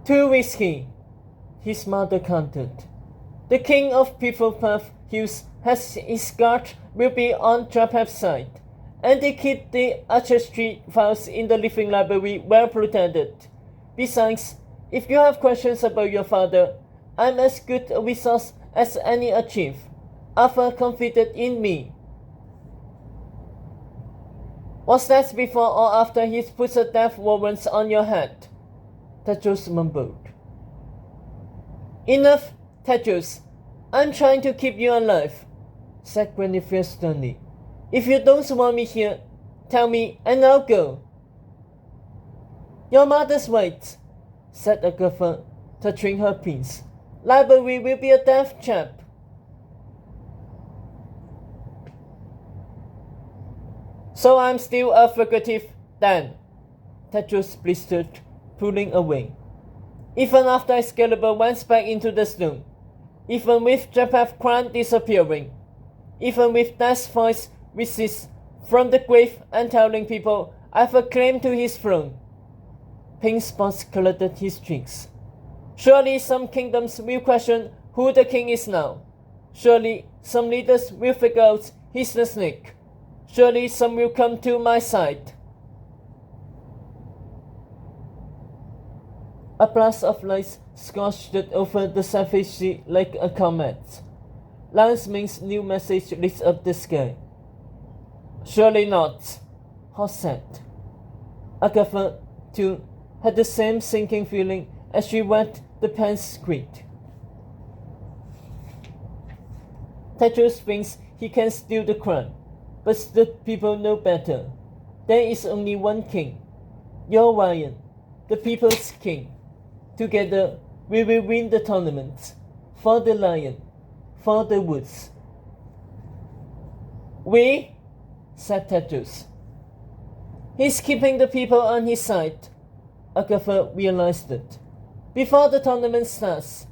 "Too risky," his mother countered. "The king of Pifflepuff Hills has his guard will be on Drapef's side, and they keep the artistry files in the living library well protected. Besides, if you have questions about your father, I'm as good a resource as any chief. Arthur confided in me." "Was that before or after he's put a death warrant on your head?" Tedros mumbled. "Enough, Tedros. I'm trying to keep you alive," said Guinevere sternly. "If you don't want me here, tell me and I'll go." "Your mother's right," said Agatha, touching her pins. "Library will be a death trap." "So I'm still a fugitive, then," Tedros blistered, pulling away. "Even after Excalibur went back into the stone, even with Drapef's crown disappearing, even with Death's voice resists from the grave and telling people I've a claim to his throne." Pink spots colored his cheeks. "Surely some kingdoms will question who the king is now. Surely some leaders will figure out he's the snake. Surely some will come to my side." A blast of light scorched over the surface like a comet. Lance Ming's new message lit up the sky. "Surely not," Hot said. Agatha, too, had the same sinking feeling as she read the pen's script. "Tedros thinks he can steal the crown, but the people know better. There is only one king. You're Ryan, the people's king. Together, we will win the tournament. For the lion. For the woods." "We?" said Tedros. "He's keeping the people on his side," Agatha realized it. "Before the tournament starts,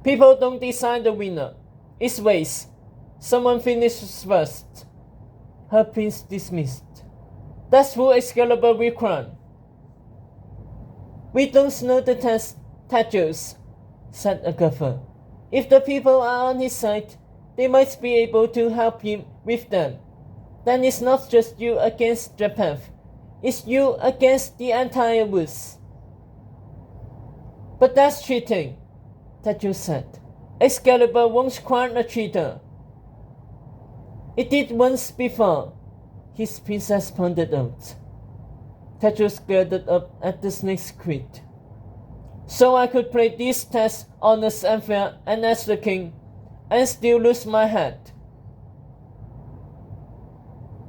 people don't decide the winner. It's race. Someone finishes first." Her prince dismissed. "That's who Excalibur will crown." "We don't know the test, Tedros," said Agatha. "If the people are on his side, they might be able to help him with them. Then it's not just you against Drapev. It's you against the entire woods." "But that's cheating," Tedros said. "Excalibur won't crown a cheater." "It did once before," his princess pointed out. Tedros glared up at the snake's quid. "So I could play this test honest and fair and as the king, and still lose my head.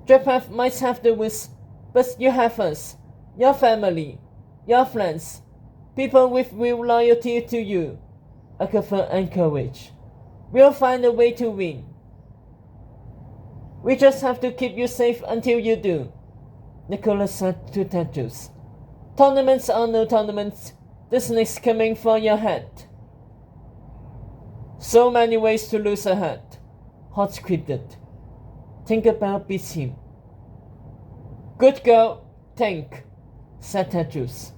Drapev might have the woods, but you have us, your family, your friends, people with real loyalty to you," Agatha encouraged. "We'll find a way to win. We just have to keep you safe until you do," Nicholas said to Tedros. "Tournaments or no tournaments, the snake's coming for your head." "So many ways to lose a head," Hot quipped. "Tinkerbell beats him." "Good girl, think," said Tedros.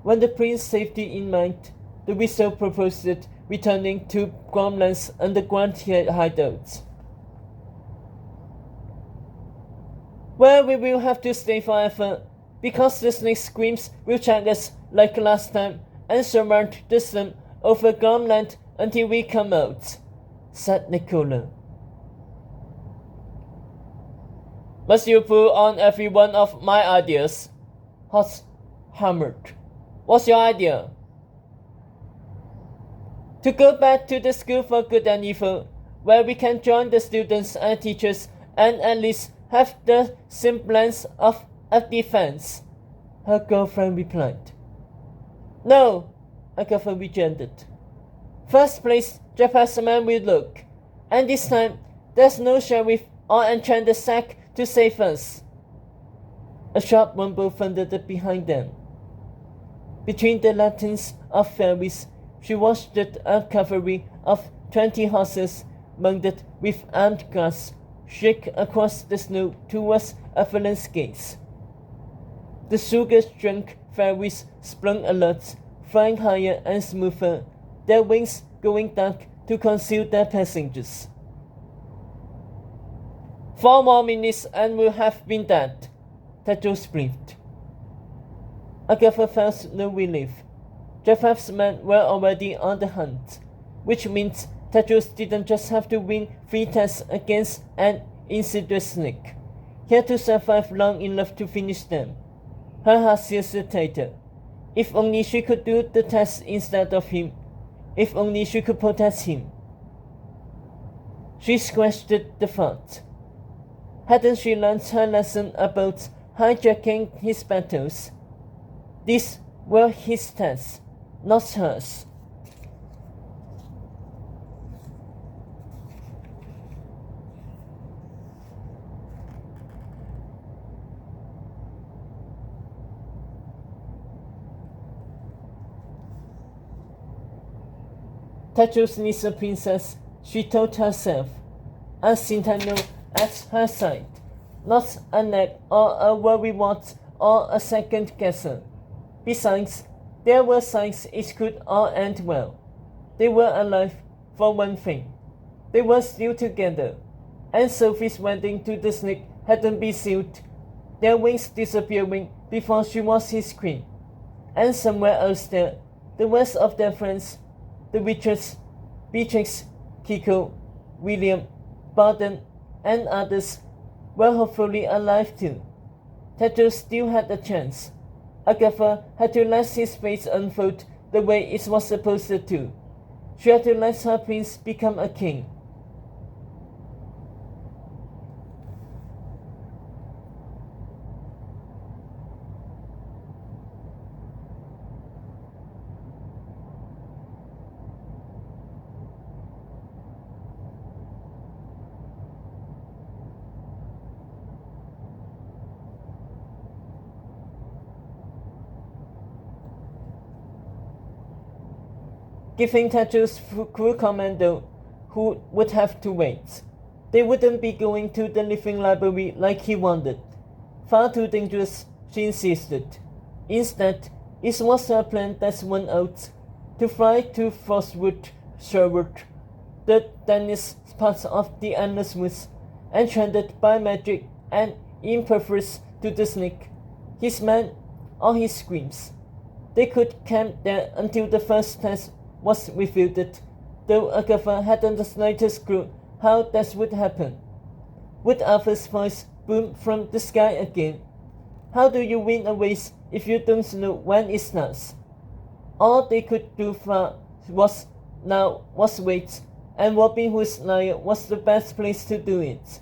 When the prince's safety in mind, the whistle proposed returning to Gromland's underground hideout. "Well, we will have to stay forever, because the snake screams will check us like last time and surround the slum over Gromland until we come out," said Nicola. "Must you pull on every one of my ideas?" Hot hammered. "What's your idea?" "To go back to the School for Good and Evil, where we can join the students and teachers and at least have the semblance of a defense," her girlfriend replied. "No," Agatha rejected. "First place, Drapef's men will look, and this time there's no sheriff or enchanted sack to save us." A sharp rumble thundered behind them. Between the lanterns of fairies, she watched a cavalry of 20 horses mounted with armed guards shake across the snow towards Avalon's gates. The sugar-drunk fairies sprung alert, flying higher and smoother, their wings going dark to conceal their passengers. 4 more minutes and we'll have been dead, Tedros breathed. Agatha felt no relief. Jeff's men were already on the hunt, which means Tedros didn't just have to win 3 tests against an insidious snake. He had to survive long enough to finish them. Her heart hesitated. If only she could do the test instead of him. If only she could protect him. She scratched the thought. Hadn't she learned her lesson about hijacking his battles? These were his tests, not hers. Tedros needs a princess, she told herself, a Centennial at her side, not a nag or a worrywart or a second guesser. Besides, there were signs it could all end well. They were alive, for one thing. They were still together, and Sophie's wedding to the snake hadn't been sealed, their wings disappearing before she was his queen. And somewhere else there, the rest of their friends, the witches, Beatrix, Kiko, William, Barden, and others, were hopefully alive too. Tedros still had a chance. Agatha had to let his fate unfold the way it was supposed to. She had to let her prince become a king. Giving Tedros full commando, who would have to wait. They wouldn't be going to the living library like he wanted. Far too dangerous, she insisted. Instead, it was her plan that won out, to fly to Frostwood Sherwood, the dense part of the Endless Woods, enchanted by magic and impervious to the snake, his men, or his screams. They could camp there until the first test was refuted, though Agatha hadn't the slightest clue how that would happen. Would Arthur's voice boom from the sky again? How do you win a race if you don't know when it starts? All they could do was wait, and Robin Hood's lair was the best place to do it.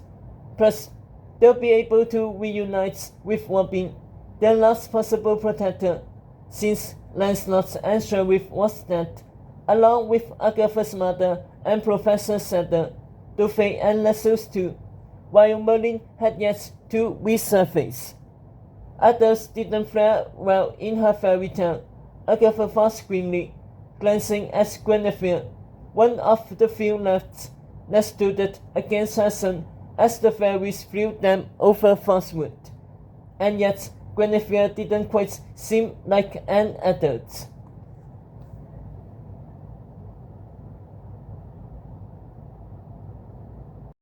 Plus, they'll be able to reunite with Robin, their last possible protector, since Lancelot and Sheriff was dead, along with Agatha's mother and Professor Sadler, Dufay and Lassos too, while Merlin had yet to resurface. Others didn't fare well in her fairy tale, Agatha thought grimly, glancing at Guinevere, one of the few left that stood against her son as the fairies flew them over Frostwood. And yet Guinevere didn't quite seem like an adult.